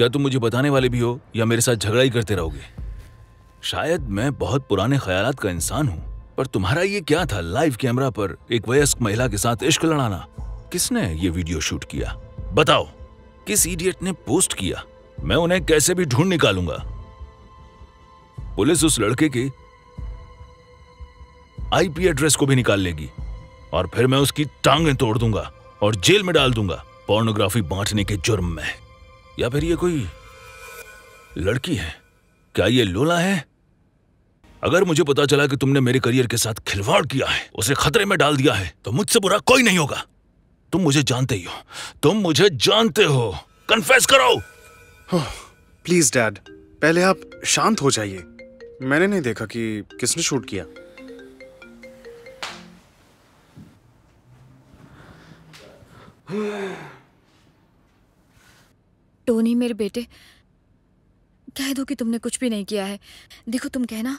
क्या तुम मुझे बताने वाले भी हो या मेरे साथ झगड़ा ही करते रहोगे? शायद मैं बहुत पुराने ख्यालात का इंसान हूँ, पर तुम्हारा ये क्या था लाइव कैमरा पर एक वयस्क महिला के साथ इश्क लड़ाना? किसने ये वीडियो शूट किया? बताओ, किस इडियट ने पोस्ट किया? मैं उन्हें कैसे भी ढूंढ निकालूंगा। पुलिस उस लड़के के आईपी एड्रेस को भी निकाल लेगी और फिर मैं उसकी टांगें तोड़ दूंगा और जेल में डाल दूंगा पोर्नोग्राफी बांटने के जुर्म में। या फिर ये कोई लड़की है? क्या ये लोला है? अगर मुझे पता चला कि तुमने मेरे करियर के साथ खिलवाड़ किया है, उसे खतरे में डाल दिया है, तो मुझसे बुरा कोई नहीं होगा। तुम मुझे जानते ही हो, तुम मुझे जानते हो। कन्फेस करो। प्लीज डैड, पहले आप शांत हो जाइए। मैंने नहीं देखा कि किसने शूट किया। टोनी मेरे बेटे, कह दो कि तुमने कुछ भी नहीं किया है। देखो तुम कहना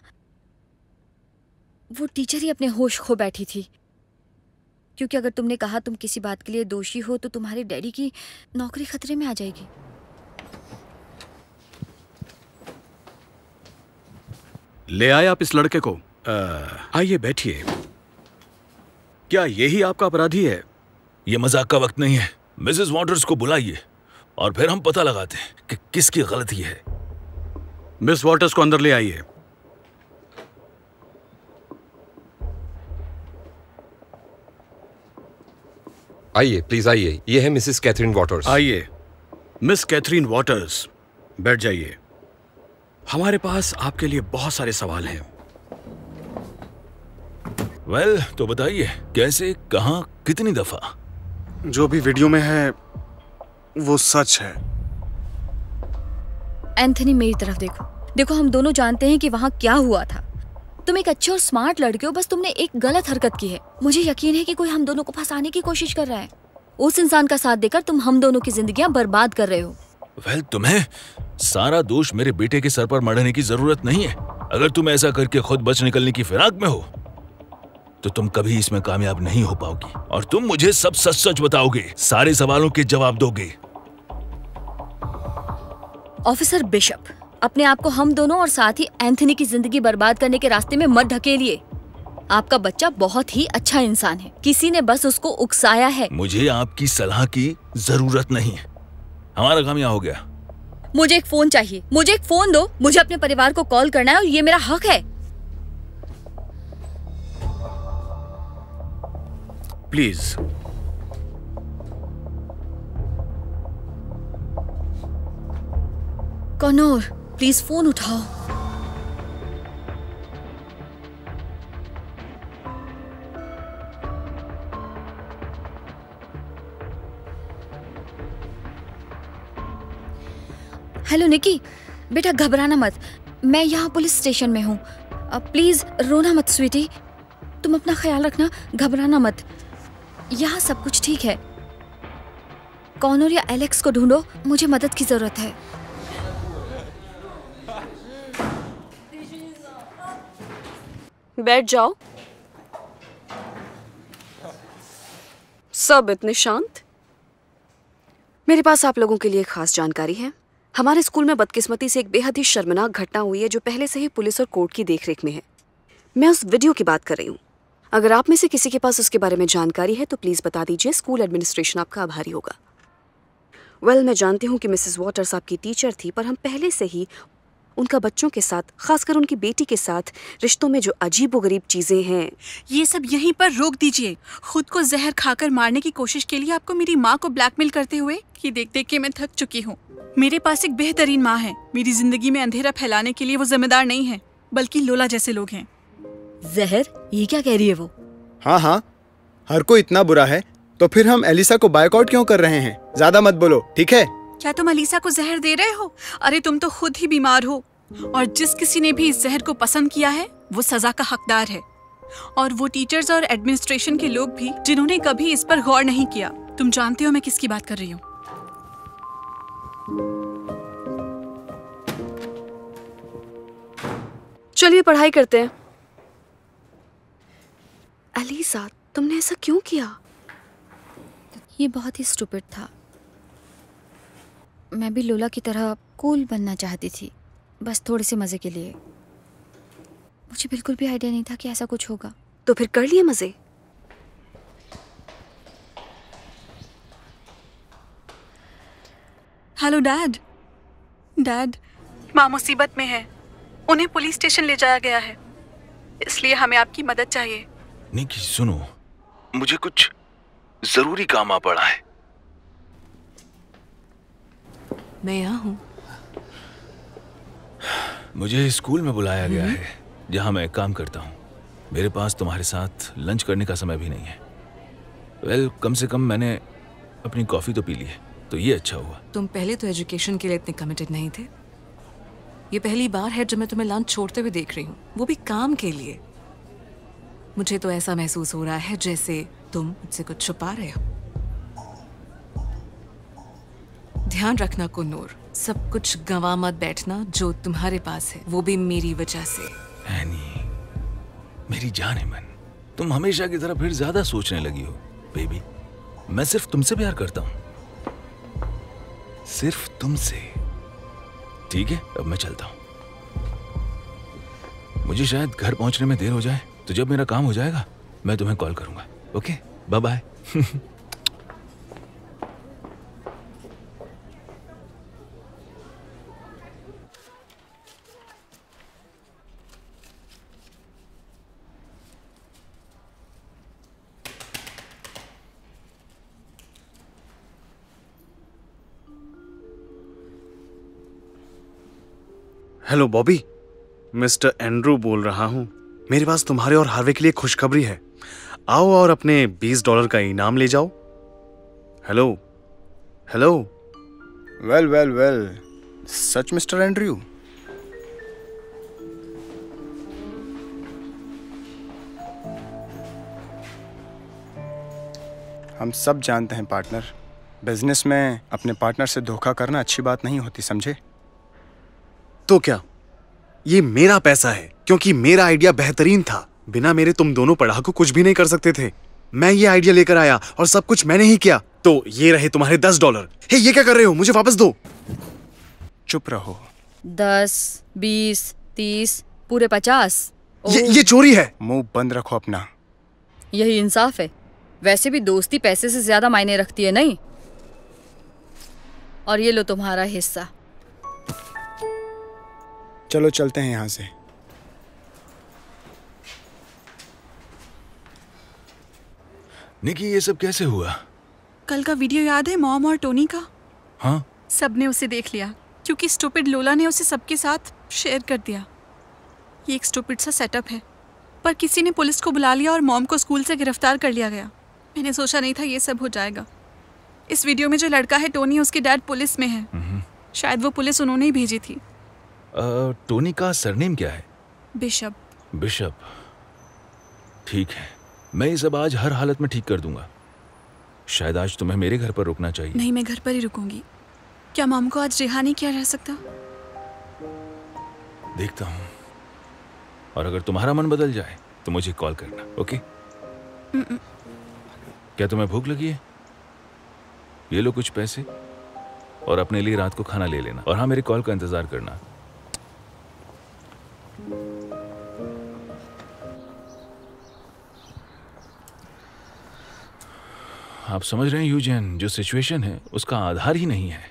वो टीचर ही अपने होश खो बैठी थी, क्योंकि अगर तुमने कहा तुम किसी बात के लिए दोषी हो तो तुम्हारे डैडी की नौकरी खतरे में आ जाएगी। ले आए आप इस लड़के को? आइए बैठिए। क्या यही आपका अपराधी है? ये मजाक का वक्त नहीं है। मिसेस वॉटर्स को बुलाइए और फिर हम पता लगाते हैं कि किसकी गलती है। मिस वॉटर्स को अंदर ले आइए। आइए प्लीज आइए, ये है मिसेस कैथरीन वॉटर्स। आइए मिस कैथरीन वॉटर्स, बैठ जाइए। हमारे पास आपके लिए बहुत सारे सवाल हैं। वेल, तो बताइए कैसे, कहां, कितनी दफा? जो भी वीडियो में है वो सच है। एंथनी मेरी तरफ देखो। देखो हम दोनों जानते हैं कि वहाँ क्या हुआ था। तुम एक अच्छे और स्मार्ट लड़के हो, बस तुमने एक गलत हरकत की है। मुझे यकीन है कि कोई हम दोनों को फंसाने की कोशिश कर रहा है। उस इंसान का साथ देकर तुम हम दोनों की जिंदगियां बर्बाद कर रहे हो। वेल, तुम्हें सारा दोष मेरे बेटे के सर पर मढ़ने की जरूरत नहीं है। अगर तुम ऐसा करके खुद बच निकलने की फिराक में हो तो तुम कभी इसमें कामयाब नहीं हो पाओगी और तुम मुझे सब सच सच बताओगे, सारे सवालों के जवाब दोगे। ऑफिसर बिशप, अपने आप को हम दोनों और साथ ही एंथनी की जिंदगी बर्बाद करने के रास्ते में मत ढकेलिए। आपका बच्चा बहुत ही अच्छा इंसान है, किसी ने बस उसको उकसाया है। मुझे आपकी सलाह की जरूरत नहीं है, हमारा काम यहाँ हो गया। मुझे एक फोन चाहिए, मुझे एक फोन दो। मुझे अपने परिवार को कॉल करना है और ये मेरा हक है। प्लीज। कॉनोर, प्लीज फोन उठाओ। हेलो निकी, बेटा घबराना मत, मैं यहाँ पुलिस स्टेशन में हूँ। प्लीज रोना मत स्वीटी, तुम अपना ख्याल रखना, घबराना मत। यहाँ सब कुछ ठीक है। कॉनोर या एलेक्स को ढूंढो, मुझे मदद की जरूरत है। बैठ जाओ। सब इतने शांत? मेरे पास आप लोगों के लिए खास जानकारी है। हमारे स्कूल में बदकिस्मती से एक बेहद ही शर्मनाक घटना हुई है जो पहले से ही पुलिस और कोर्ट की देखरेख में है। मैं उस वीडियो की बात कर रही हूँ। अगर आप में से किसी के पास उसके बारे में जानकारी है तो प्लीज बता दीजिए, स्कूल एडमिनिस्ट्रेशन आपका आभारी होगा। वेल, मैं जानती हूँ कि मिसेस वॉटर्स आपकी टीचर थी, पर हम पहले से ही उनका बच्चों के साथ, खासकर उनकी बेटी के साथ रिश्तों में जो अजीबोगरीब चीजें हैं। ये सब यहीं पर रोक दीजिए। खुद को जहर खाकर मारने की कोशिश के लिए आपको मेरी माँ को ब्लैकमेल करते हुए ये देख देख के मैं थक चुकी हूँ। मेरे पास एक बेहतरीन माँ है। मेरी जिंदगी में अंधेरा फैलाने के लिए वो जिम्मेदार नहीं है, बल्कि लोला जैसे लोग हैं। जहर? ये क्या कह रही है वो? हाँ, हर कोई इतना बुरा है तो फिर हम एलिसा को बायकॉट क्यों कर रहे हैं? ज्यादा मत बोलो, ठीक है? क्या तुम अलीसा को जहर दे रहे हो? अरे तुम तो खुद ही बीमार हो, और जिस किसी ने भी इस जहर को पसंद किया है वो सजा का हकदार है। और वो टीचर्स और एडमिनिस्ट्रेशन के लोग भी जिन्होंने कभी इस पर गौर नहीं किया। तुम जानते हो मैं किसकी बात कर रही हूँ। चलिए पढ़ाई करते हैं। अलीसा, तुमने ऐसा क्यों किया? ये बहुत ही स्टूपिड था। मैं भी लोला की तरह कूल बनना चाहती थी, बस थोड़े से मजे के लिए। मुझे बिल्कुल भी आइडिया नहीं था कि ऐसा कुछ होगा। तो फिर कर लिए मजे? Hello dad. डैड, माँ मुसीबत में है, उन्हें पुलिस स्टेशन ले जाया गया है, इसलिए हमें आपकी मदद चाहिए। निकी सुनो, मुझे कुछ जरूरी काम आ पड़ा है। मैं यहाँ हूँ। मुझे स्कूल में बुलाया गया है जहाँ मैं काम करता हूँ। मेरे पास तुम्हारे साथ लंच करने का समय भी नहीं है। वेल, कम से कम मैंने अपनी कॉफी तो पी ली है, तो ये अच्छा हुआ। तुम पहले तो एजुकेशन के लिए इतने कमिटेड नहीं थे। ये पहली बार है जब मैं तुम्हें लंच छोड़ते हुए देख रही हूँ, वो भी काम के लिए। मुझे तो ऐसा महसूस हो रहा है जैसे तुम मुझसे कुछ छुपा रहे हो। ध्यान रखना कुन्नूर, सब कुछ गंवा मत बैठना जो तुम्हारे पास है, वो भी मेरी वजह से। एनी, मेरी जान मन, तुम हमेशा की तरह फिर ज्यादा सोचने लगी हो। बेबी, मैं सिर्फ तुमसे प्यार करता हूँ, सिर्फ तुमसे। ठीक है, अब मैं चलता हूँ। मुझे शायद घर पहुंचने में देर हो जाए, तो जब मेरा काम हो जाएगा मैं तुम्हें कॉल करूंगा। Okay, bye bye. Hello Bobby, mister Andrew बोल रहा हूँ। मेरे पास तुम्हारे और हार्वे के लिए खुशखबरी है। आओ और अपने $20 का इनाम ले जाओ। Hello hello. Well well well, such mister Andrew? हम सब जानते हैं पार्टनर, बिजनेस में अपने पार्टनर से धोखा करना अच्छी बात नहीं होती, समझे? तो क्या ये मेरा पैसा है? क्योंकि मेरा आइडिया बेहतरीन था। बिना मेरे तुम दोनों पढ़ाकू कुछ भी नहीं कर सकते थे। मैं ये आइडिया लेकर आया और सब कुछ मैंने ही किया। तो ये रहे तुम्हारे $10। हे, ये क्या कर रहे हो? मुझे वापस दो। चुप रहो। 10, 20, 30, पूरे 50। ये चोरी है। मुंह बंद रखो अपना। यही इंसाफ है। वैसे भी दोस्ती पैसे से ज्यादा मायने रखती है, नहीं? और ये लो तुम्हारा हिस्सा। चलो चलते हैं यहाँ से। निकी, ये सब कैसे हुआ? कल का वीडियो याद है मॉम और टोनी का? हाँ, सबने उसे देख लिया क्योंकि स्टूपिड लोला ने उसे सबके साथ शेयर कर दिया। ये एक स्टूपिड सा सेटअप है, पर किसी ने पुलिस को बुला लिया और मॉम को स्कूल से गिरफ्तार कर लिया गया। मैंने सोचा नहीं था ये सब हो जाएगा। इस वीडियो में जो लड़का है टोनी, उसके डैड पुलिस में है। शायद वो पुलिस उन्होंने ही भेजी थी। टोनी का सरनेम क्या है? बिशप। बिशप, ठीक है। मैं ये सब आज हर हालत में ठीक कर दूंगा। शायद आज तुम्हें मेरे घर पर रुकना चाहिए। नहीं, मैं घर पर ही रुकूंगी। क्या मॉम को आज रिहा नहीं किया जा सकता? देखता हूँ, और अगर तुम्हारा मन बदल जाए तो मुझे कॉल करना, ओके? क्या तुम्हें भूख लगी है? ये लो कुछ पैसे, और अपने लिए रात को खाना ले लेना। और हाँ, मेरे कॉल का इंतजार करना। आप समझ रहे हैं यूजेन, जो सिचुएशन है उसका आधार ही नहीं है।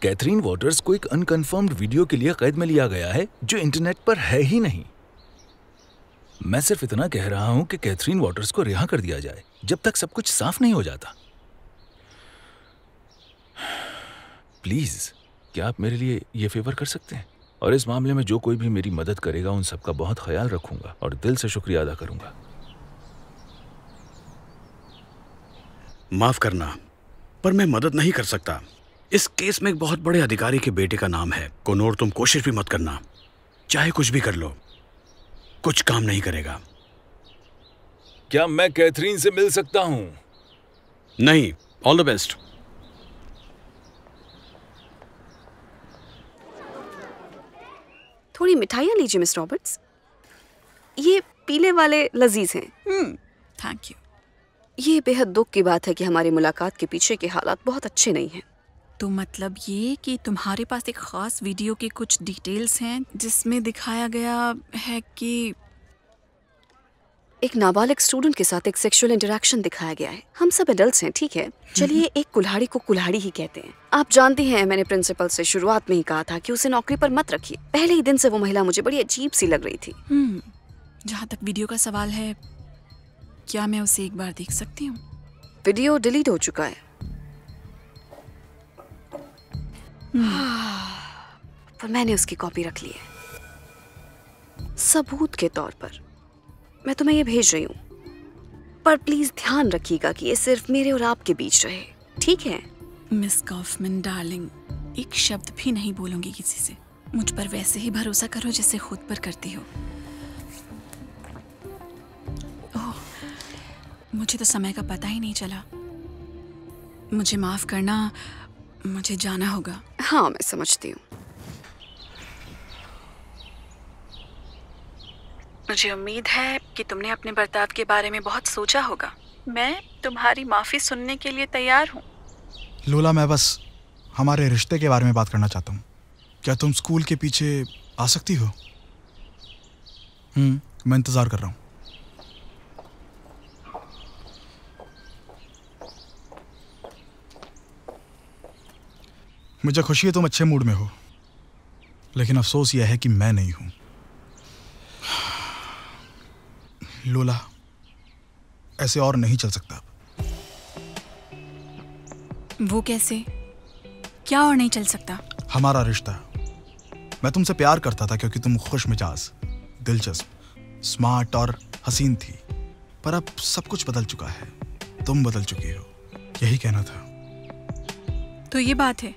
कैथरीन वॉटर्स को एक अनकन्फर्म्ड वीडियो के लिए कैद में लिया गया है जो इंटरनेट पर है ही नहीं। मैं सिर्फ इतना कह रहा हूं कि कैथरीन वॉटर्स को रिहा कर दिया जाए जब तक सब कुछ साफ नहीं हो जाता। प्लीज, क्या आप मेरे लिए ये फेवर कर सकते हैं? और इस मामले में जो कोई भी मेरी मदद करेगा उन सबका बहुत ख्याल रखूंगा और दिल से शुक्रिया अदा करूंगा। माफ करना, पर मैं मदद नहीं कर सकता। इस केस में एक बहुत बड़े अधिकारी के बेटे का नाम है। कोनोर, तुम कोशिश भी मत करना। चाहे कुछ भी कर लो, कुछ काम नहीं करेगा। क्या मैं कैथरीन से मिल सकता हूं? नहीं। All the best. थोड़ी मिठाइयाँ लीजिए मिस रॉबर्ट्स। ये पीले वाले लजीज हैं। Thank you. ये बेहद दुख की बात है कि हमारी मुलाकात के पीछे के हालात बहुत अच्छे नहीं हैं। तो मतलब ये कि तुम्हारे पास एक खास वीडियो के कुछ डिटेल्स हैं जिसमें दिखाया गया है कि एक नाबालिग स्टूडेंट के साथ एक सेक्सुअल इंटरेक्शन दिखाया गया है। हम सब एडल्ट्स हैं, ठीक है। चलिए एक कुल्हाड़ी को कुल्हाड़ी ही कहते हैं। आप जानती हैं मैंने प्रिंसिपल से शुरुआत में ही कहा था कि उसे नौकरी पर मत रखिए। पहले ही दिन से वो महिला मुझे बड़ी अजीब सी लग रही थी। जहाँ तक वीडियो का सवाल है, क्या मैं उसे एक बार देख सकती हूँ? वीडियो डिलीट हो चुका है पर मैंने उसकी कॉपी रख ली है सबूत के तौर पर। मैं तुम्हें ये भेज रही हूँ, पर प्लीज ध्यान रखिएगा कि ये सिर्फ मेरे और आपके बीच रहे, ठीक है? मिस कॉफमैन डार्लिंग, एक शब्द भी नहीं बोलूंगी किसी से। मुझ पर वैसे ही भरोसा करो जैसे खुद पर करती हो। ओह, मुझे तो समय का पता ही नहीं चला। मुझे माफ करना, मुझे जाना होगा। हाँ, मैं समझती हूँ। मुझे उम्मीद है कि तुमने अपने बर्ताव के बारे में बहुत सोचा होगा। मैं तुम्हारी माफी सुनने के लिए तैयार हूँ। लोला, मैं बस हमारे रिश्ते के बारे में बात करना चाहता हूँ। क्या तुम स्कूल के पीछे आ सकती हो? मैं इंतजार कर रहा हूँ। मुझे खुशी है तुम अच्छे मूड में हो, लेकिन अफसोस यह है कि मैं नहीं हूं। लोला, ऐसे और नहीं चल सकता। वो कैसे? क्या और नहीं चल सकता? हमारा रिश्ता। मैं तुमसे प्यार करता था क्योंकि तुम खुश मिजाज, दिलचस्प, स्मार्ट और हसीन थी। पर अब सब कुछ बदल चुका है। तुम बदल चुकी हो, यही कहना था। तो ये बात है।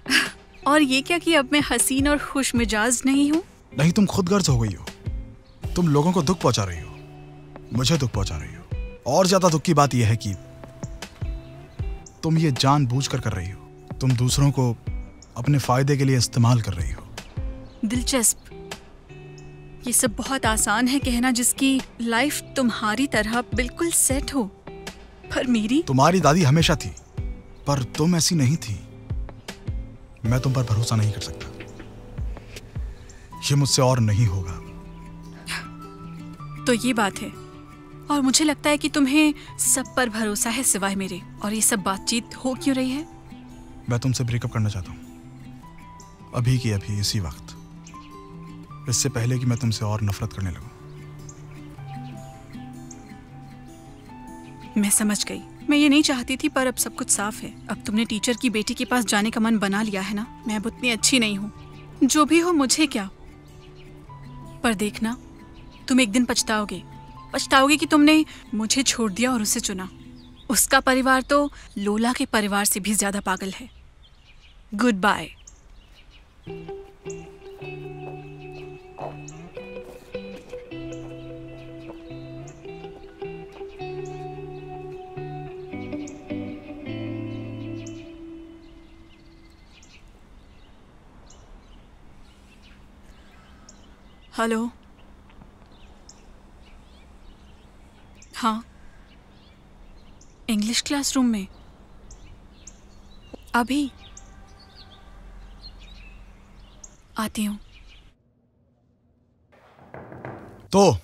और ये क्या कि अब मैं हसीन और खुश मिजाज नहीं हूँ? नहीं, तुम खुद गर्ज हो गई हो। तुम लोगों को दुख पहुंचा रही हो, मुझे दुख पहुंचा रही हो। और ज्यादा दुख की बात यह है कि तुम ये जानबूझकर कर रही हो। तुम दूसरों को अपने फायदे के लिए इस्तेमाल कर रही हो। दिलचस्प। ये सब बहुत आसान है कहना, जिसकी लाइफ तुम्हारी तरह बिल्कुल सेट हो। पर मेरी? तुम्हारी दादी हमेशा थी, पर तुम ऐसी नहीं थी। मैं तुम पर भरोसा नहीं कर सकता। ये मुझसे और नहीं होगा। तो ये बात है। और मुझे लगता है कि तुम्हें सब पर भरोसा है सिवाय मेरे। और ये सब बातचीत हो क्यों रही है? मैं तुमसे ब्रेकअप करना चाहता हूँ, अभी की अभी, इसी वक्त, इससे पहले कि मैं तुमसे और नफरत करने लगूं। मैं समझ गई। मैं ये नहीं चाहती थी, पर अब सब कुछ साफ है। अब तुमने टीचर की बेटी के पास जाने का मन बना लिया है ना। मैं अब उतनी अच्छी नहीं हूँ। जो भी हो, मुझे क्या। पर देखना, तुम एक दिन पछताओगे कि तुमने मुझे छोड़ दिया और उसे चुना। उसका परिवार तो लोला के परिवार से भी ज्यादा पागल है। Good bye. हेलो। हाँ, इंग्लिश क्लासरूम में। अभी आती हूँ। तो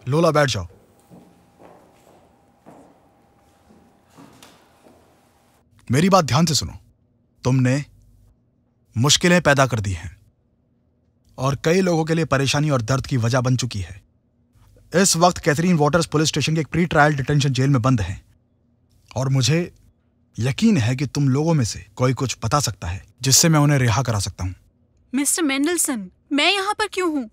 लोला, बैठ जाओ। मेरी बात ध्यान से सुनो। तुमने मुश्किलें पैदा कर दी हैं और कई लोगों के लिए परेशानी और दर्द की वजह बन चुकी है। इस वक्त कैथरीन वॉटर्स पुलिस स्टेशन के एक प्री ट्रायल डिटेंशन जेल में बंद हैं और मुझे यकीन है कि तुम लोगों में से कोई कुछ बता सकता है जिससे मैं उन्हें रिहा करा सकता हूं। मिस्टर मेंडलसन, मैं यहाँ पर क्यों हूँ?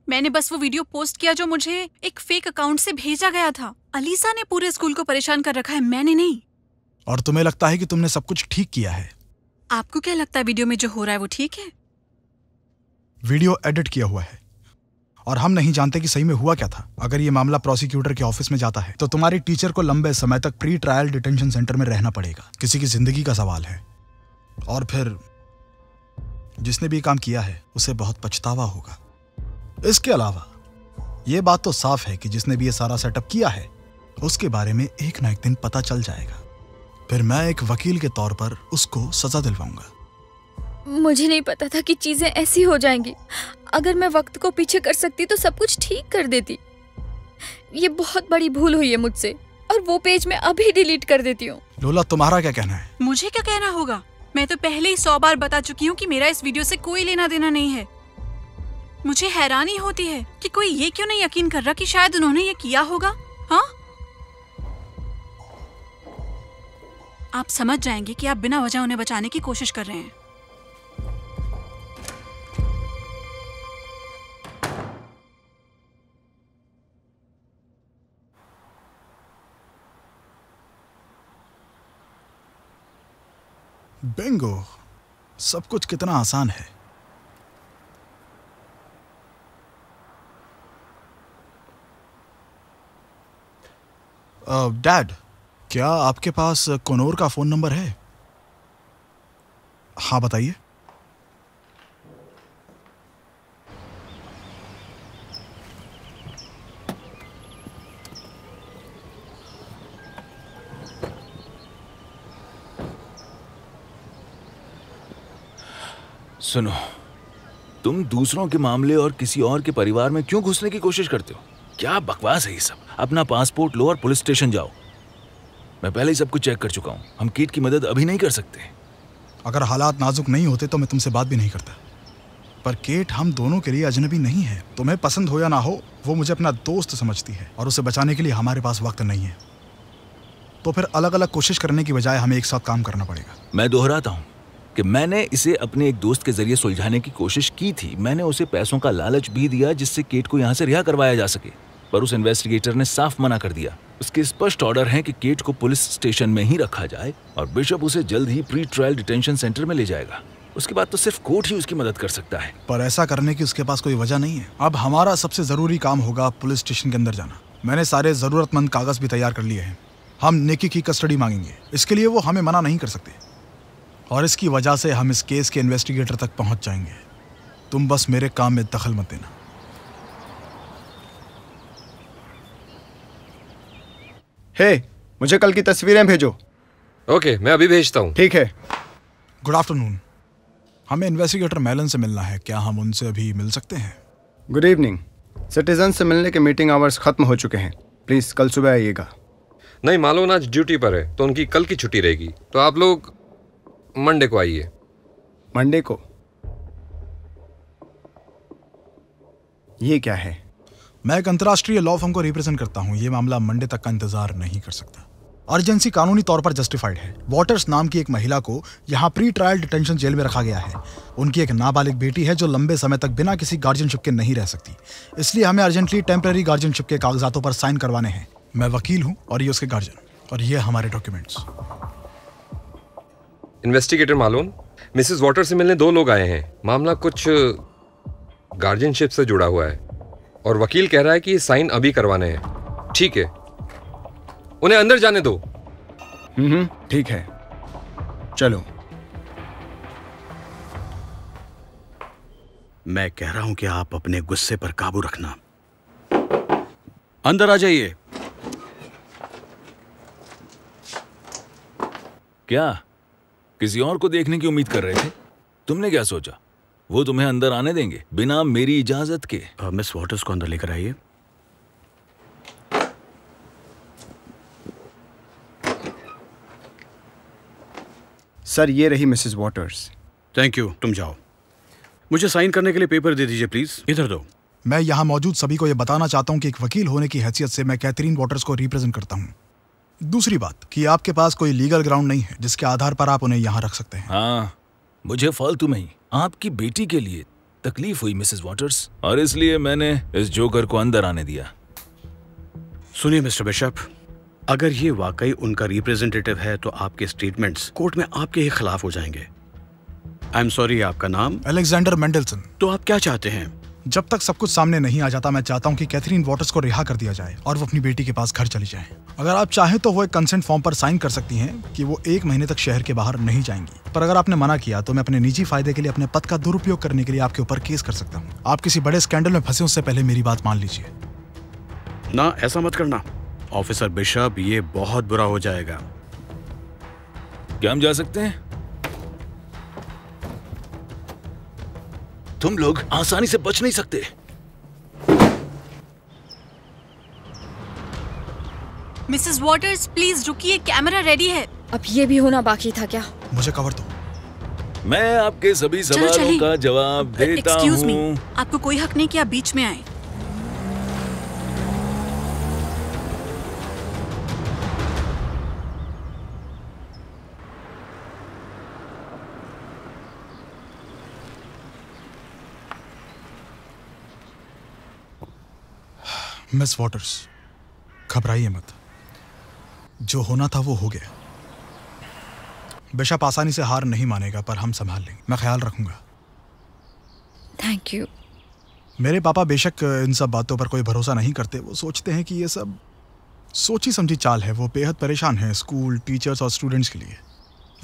मैंने बस वो वीडियो पोस्ट किया जो मुझे एक फेक अकाउंट से भेजा गया था। अलीसा ने पूरे स्कूल को परेशान कर रखा है, मैंने नहीं। और तुम्हें लगता है कि तुमने सब कुछ ठीक किया है? आपको क्या लगता है वीडियो में जो हो रहा है वो ठीक है? वीडियो एडिट किया हुआ है और हम नहीं जानते कि सही में हुआ क्या था। अगर ये मामला प्रोसिक्यूटर के ऑफिस में जाता है तो तुम्हारी टीचर को लंबे समय तक प्री ट्रायल डिटेंशन सेंटर में रहना पड़ेगा। किसी की जिंदगी का सवाल है और फिर जिसने भी काम किया है उसे बहुत पछतावा होगा। इसके अलावा यह बात तो साफ है कि जिसने भी ये सारा सेटअप किया है उसके बारे में एक ना एक दिन पता चल जाएगा। फिर मैं एक वकील के तौर पर उसको सजा दिलवाऊंगा। मुझे नहीं पता था कि चीजें ऐसी हो जाएंगी। अगर मैं वक्त को पीछे कर सकती तो सब कुछ ठीक कर देती। ये बहुत बड़ी भूल हुई है मुझसे, और वो पेज मैं अभी डिलीट कर देती हूँ। लोला, तुम्हारा क्या कहना है? मुझे क्या कहना होगा? मैं तो पहले ही 100 बार बता चुकी हूँ कि मेरा इस वीडियो से कोई लेना देना नहीं है। मुझे हैरानी होती है कि कोई ये क्यों नहीं यकीन कर रहा कि शायद उन्होंने ये किया होगा। हाँ, आप समझ जाएंगे कि आप बिना वजह उन्हें बचाने की कोशिश कर रहे हैं। बिंगो, सब कुछ कितना आसान है। डैड, क्या आपके पास कोनोर का फोन नंबर है? हाँ बताइए। सुनो, तुम दूसरों के मामले और किसी और के परिवार में क्यों घुसने की कोशिश करते हो? क्या बकवास है ये सब। अपना पासपोर्ट लो और पुलिस स्टेशन जाओ। मैं पहले ही सब कुछ चेक कर चुका हूँ। हम कीट की मदद अभी नहीं कर सकते। अगर हालात नाजुक नहीं होते तो मैं तुमसे बात भी नहीं करता। पर केट हम दोनों के लिए अजनबी नहीं है। तुम्हें पसंद हो या ना हो, वो मुझे अपना दोस्त समझती है और उसे बचाने के लिए हमारे पास वक्त नहीं है। तो फिर अलग अलग कोशिश करने की बजाय हमें एक साथ काम करना पड़ेगा। मैं दोहराता हूँ कि मैंने इसे अपने एक दोस्त के जरिए सुलझाने की कोशिश की थी। मैंने उसे पैसों का लालच भी दिया जिससे केट को यहाँ से रिहा करवाया जा सके, पर उस इन्वेस्टिगेटर ने साफ मना कर दिया। उसके स्पष्ट ऑर्डर हैं कि केट को पुलिस स्टेशन में ही रखा जाए और बिशप उसे जल्द ही प्री ट्रायल डिटेंशन सेंटर में ले जाएगा। उसके बाद तो सिर्फ कोर्ट ही उसकी मदद कर सकता है। पर ऐसा करने की उसके पास कोई वजह नहीं है। अब हमारा सबसे जरूरी काम होगा पुलिस स्टेशन के अंदर जाना। मैंने सारे जरूरतमंद कागज भी तैयार कर लिए हैं। हम निकी की कस्टडी मांगेंगे। इसके लिए वो हमें मना नहीं कर सकते और इसकी वजह से हम इस केस के इन्वेस्टिगेटर तक पहुंच जाएंगे। तुम बस मेरे काम में दखल मत देना। हे, मुझे कल की तस्वीरें भेजो। ओके, मैं अभी भेजता हूँ। ठीक है। Good afternoon. हमें इन्वेस्टिगेटर मेलन से मिलना है। क्या हम उनसे अभी मिल सकते हैं? Good evening. सिटीजन से मिलने के मीटिंग आवर्स खत्म हो चुके हैं। प्लीज कल सुबह आइएगा। नहीं, मालूम आज ड्यूटी पर है तो उनकी कल की छुट्टी रहेगी, तो आप लोग मंडे को आइए। मंडे को? ये क्या है? मैं एक अंतर्राष्ट्रीय लॉ फर्म को रिप्रेजेंट करता हूँ। ये मामला मंडे तक का इंतजार नहीं कर सकता। अर्जेंसी कानूनी तौर पर जस्टिफाइड है। वॉटर्स नाम की एक महिला को यहाँ प्री ट्रायल डिटेंशन जेल में रखा गया है। उनकी एक नाबालिग बेटी है जो लंबे समय तक बिना किसी गार्जियनशिप के नहीं रह सकती। इसलिए हमें अर्जेंटली टेम्पररी गार्जियनशिप के कागजातों पर साइन करवाने हैं। मैं वकील हूँ और ये उसके गार्जियन, और ये हमारे डॉक्यूमेंट्स। इन्वेस्टिगेटर मालूम, मिसेस वॉटर से मिलने 2 लोग आए हैं। मामला कुछ गार्जियनशिप से जुड़ा हुआ है और वकील कह रहा है कि ये साइन अभी करवाने हैं। ठीक है, उन्हें अंदर जाने दो। ठीक है, चलो। मैं कह रहा हूं कि आप अपने गुस्से पर काबू रखना। अंदर आ जाइए। क्या किसी और को देखने की उम्मीद कर रहे थे? तुमने क्या सोचा वो तुम्हें अंदर आने देंगे बिना मेरी इजाजत के? मिस वॉटर्स को अंदर लेकर आइए। सर, ये रही मिसेस वॉटर्स। Thank you. तुम जाओ। मुझे साइन करने के लिए पेपर दे दीजिए प्लीज। इधर दो। मैं यहाँ मौजूद सभी को यह बताना चाहता हूँ कि एक वकील होने की हैसियत से मैं कैथरीन वॉटर्स को रिप्रेजेंट करता हूँ। दूसरी बात कि आपके पास कोई लीगल ग्राउंड नहीं है जिसके आधार पर आप उन्हें यहाँ रख सकते हैं। हाँ, मुझे फालतू में ही आपकी बेटी के लिए तकलीफ हुई मिसेस वॉटर्स, और इसलिए मैंने इस जोकर को अंदर आने दिया। सुनिए मिस्टर बिशप, अगर ये वाकई उनका रिप्रेजेंटेटिव है तो आपके स्टेटमेंट्स कोर्ट में आपके ही खिलाफ हो जाएंगे। आई एम सॉरी, आपका नाम? Alexander Mandelson. तो आप क्या चाहते हैं? जब तक सब कुछ सामने नहीं आ जाता मैं चाहता हूँ कि कैथरीन वॉटर्स को रिहा कर दिया जाए और वो अपनी बेटी के पास घर चली जाए। अगर आप चाहें तो वो एक कंसेंट फॉर्म पर साइन कर सकती हैं कि वो 1 महीने तक शहर के बाहर नहीं जाएंगी। पर अगर आपने मना किया तो मैं अपने निजी फायदे के लिए अपने पद का दुरुपयोग करने के लिए आपके ऊपर केस कर सकता हूँ। आप किसी बड़े स्कैंडल में फंसे उससे पहले मेरी बात मान लीजिए। ना, ऐसा मत करना। ऑफिसर बिशप, ये बहुत बुरा हो जाएगा। क्या हम जा सकते हैं? तुम लोग आसानी से बच नहीं सकते। मिसेस वॉटर्स प्लीज रुकिए, कैमरा रेडी है। अब ये भी होना बाकी था क्या? मुझे कवर दो। मैं आपके सभी चलो, सवालों चलें। का जवाब देता एक्सक्यूज मी, हूँ। आपको कोई हक नहीं कि आप बीच में आए। मिस वॉटर्स, घबराइए मत। जो होना था वो हो गया। बिशप आसानी से हार नहीं मानेगा, पर हम संभाल लेंगे। मैं ख्याल रखूंगा। Thank you. मेरे पापा बेशक इन सब बातों पर कोई भरोसा नहीं करते। वो सोचते हैं कि ये सब सोची समझी चाल है। वो बेहद परेशान हैं स्कूल, टीचर्स और स्टूडेंट्स के लिए।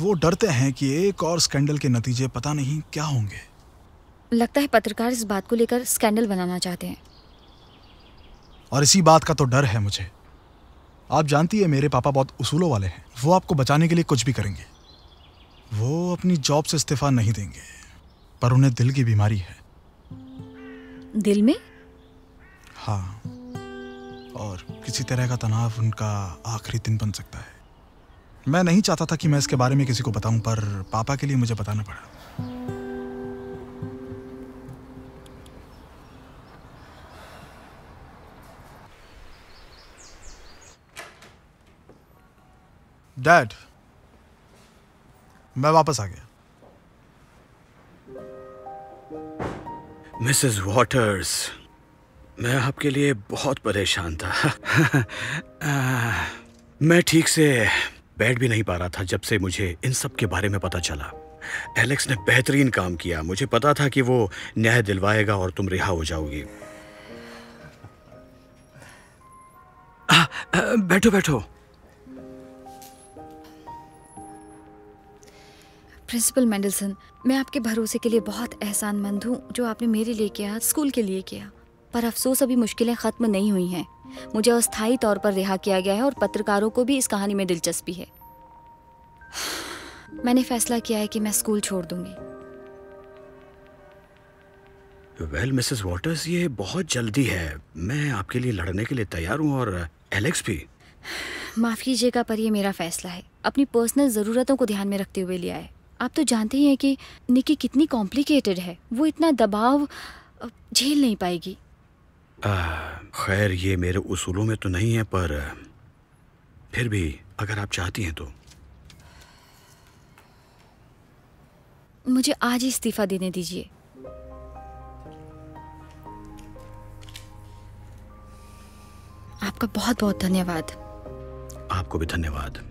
वो डरते हैं कि एक और स्कैंडल के नतीजे पता नहीं क्या होंगे। लगता है पत्रकार इस बात को लेकर स्कैंडल बनाना चाहते हैं। और इसी बात का तो डर है मुझे। आप जानती है मेरे पापा बहुत उसूलों वाले हैं। वो आपको बचाने के लिए कुछ भी करेंगे। वो अपनी जॉब से इस्तीफा नहीं देंगे, पर उन्हें दिल की बीमारी है। दिल में? हाँ, और किसी तरह का तनाव उनका आखिरी दिन बन सकता है। मैं नहीं चाहता था कि मैं इसके बारे में किसी को बताऊं, पर पापा के लिए मुझे बताना पड़ा। डैड, मैं वापस आ गया। मिसेस वॉटर्स, मैं आपके लिए बहुत परेशान था। मैं ठीक से बैठ भी नहीं पा रहा था जब से मुझे इन सब के बारे में पता चला। एलेक्स ने बेहतरीन काम किया। मुझे पता था कि वो न्याय दिलवाएगा और तुम रिहा हो जाओगी। बैठो बैठो। प्रिंसिपल मेंडलसन, मैं आपके भरोसे के लिए बहुत एहसानमंद हूँ जो आपने मेरे लिए किया, स्कूल के लिए किया। पर अफसोस अभी मुश्किलें ख़त्म नहीं हुई हैं। मुझे अस्थायी तौर पर रिहा किया गया है और पत्रकारों को भी इस कहानी में दिलचस्पी है। मैंने फैसला किया है कि मैं स्कूल छोड़ दूंगी। वेल मिसेस वॉटर्स, ये बहुत जल्दी है। मैं आपके लिए लड़ने के लिए तैयार हूँ, और एलेक्स भी। माफ़ कीजिएगा, पर यह मेरा फैसला है। अपनी पर्सनल ज़रूरतों को ध्यान में रखते हुए लिया है। आप तो जानते ही हैं कि निकी कितनी कॉम्प्लिकेटेड है। वो इतना दबाव झेल नहीं पाएगी। खैर, ये मेरे उसूलों में तो नहीं है, पर फिर भी अगर आप चाहती हैं तो। मुझे आज ही इस्तीफा देने दीजिए। आपका बहुत बहुत धन्यवाद। आपको भी धन्यवाद।